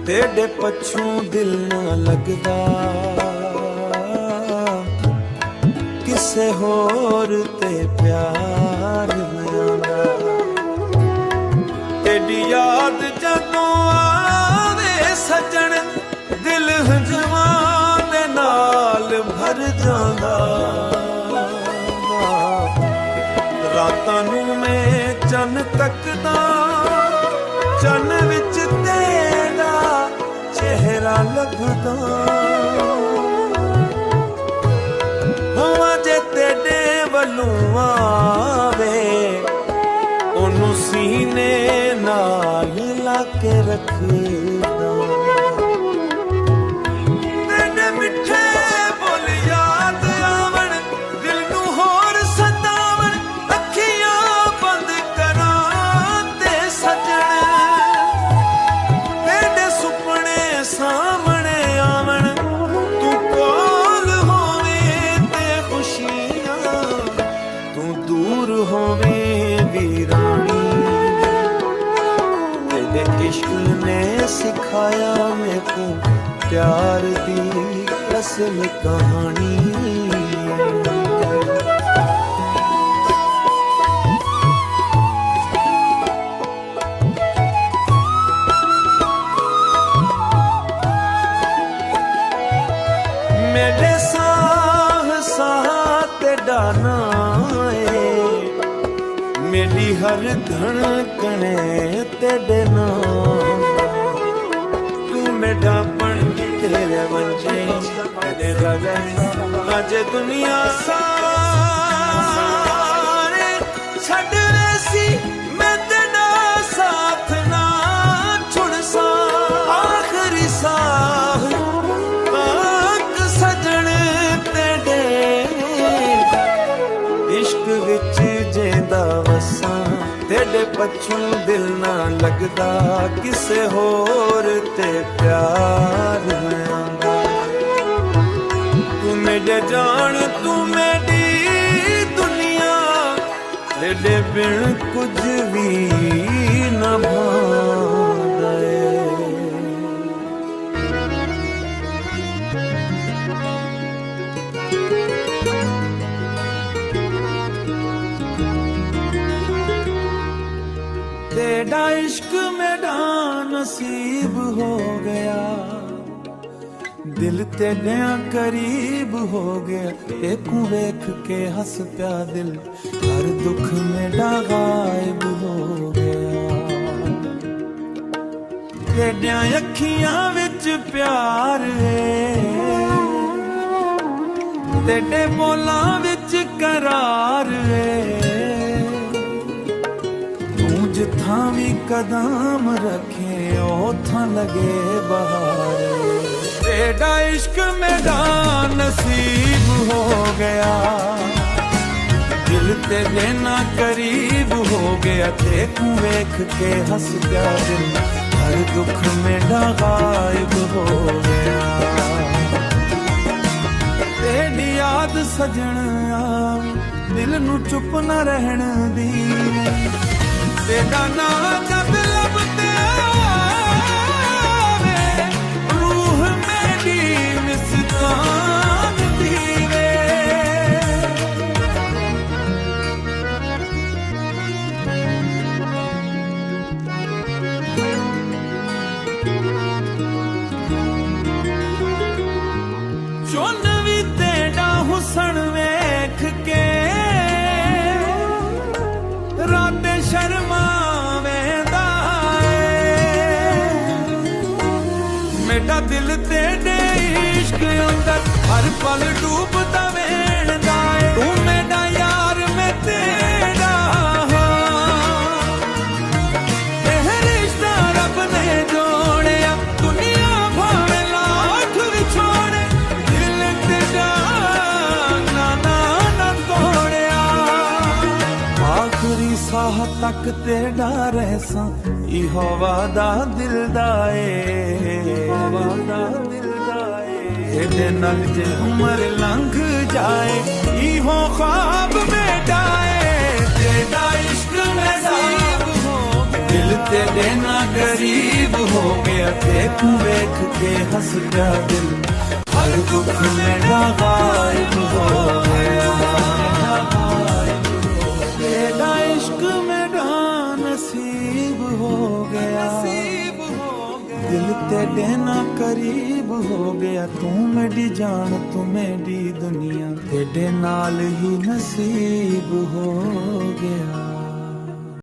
तेरे पछू दिल ना लगदा किसे होर ते प्यार न आंदा। तेरी याद जदों आवे सजन दिल हंझुआं दे नाल भर जांदा। रातां नूं मैं चन तकदा चन विच तेरा चेहरा लभदा। होवां जे तेरे वल्लों आवे ओनू सीने नाल ला के रखदा। तेरे मिठे बोल याद आवन दिल नू होर सतावन अखियां बंद करां ते सजण तेरे सुपने सामने आवन। तू कोल होवे ते खुशियां तू दूर होवे वीरानी। तेरे इश्क ने सिखाया मैं को प्यार दी असल कहानी। मेरे साह साह तेरा नाम है मेरी हर धड़कने तेरे नाम। तू मेरा बन तेरे बंजे तेरे आज दुनिया सारे छड़ सी मैं तेरा साथ ना छुड़ सा। आखिरी साह सजन तेरे इश्क विच जेंदा वसां। तेरे पछू दिल ना लगदा किसे होर ते प्यार न आंदा। तू मेरे जान तू मेरी दुनिया तेरे बिन कुछ भी न भांदा है। तेरा इश्क मेरा नसीब हो गया दिल तेरे करीब हो गया। एकू वेख के हंस प्या दिल हर दुख मेरा गायब हो गया। तेरे अखियां विच प्यार है तेरे बोलां विच करार है। जिथां भी कदम रखे ओथां लगे बहार। तेरा इश्क मेरा नसीब हो गया दिल तेरे ना करीब हो गया। देखूं वेख के हंस प्या दिल हर दुख मेरा गायब हो गया। तेरी याद सजन दिल नू चुप न रहन दी। तेरा नाम जब लब ते आवे रूह मेरी मुस्कान दीवे। चुन भी तेरा हुसन वेख के रात शर्मा वेंदा मेरा दिल तेरे इश्क अंदर हर पल डूबदा वेंदा है। तू मेरा यार मैं तेरा एह रिश्ता रब ने जोड़िया। दुनिया भावे लाख विछोड़े दिल तेरा ना ना ना तोड़िया। आखिरी साह तक तेरा रहसा इहो वादा दिल दा ए। वादा दिल दा ए तेरे नाल जे उमर लंघ जाए इहो ख्वाब बेटा ए। तेरा इश्क नसीब हो दिल तेरे ना करीब हो ਗਿਆ ਦੇਖੂ ਵੇਖ ਕੇ ਹੱਸ ਪਿਆ ਦਿਲ ਹਰ ਦੁੱਖ ਮੇਰਾ ਗਾਇਬ ਹੋ ਗਿਆ तेरा इश्क मेरा नसीब हो गया दिल तेरे ना करीब हो गया तू मेरी जान तू मेरी दुनिया तेरे नाल ही नसीब हो गया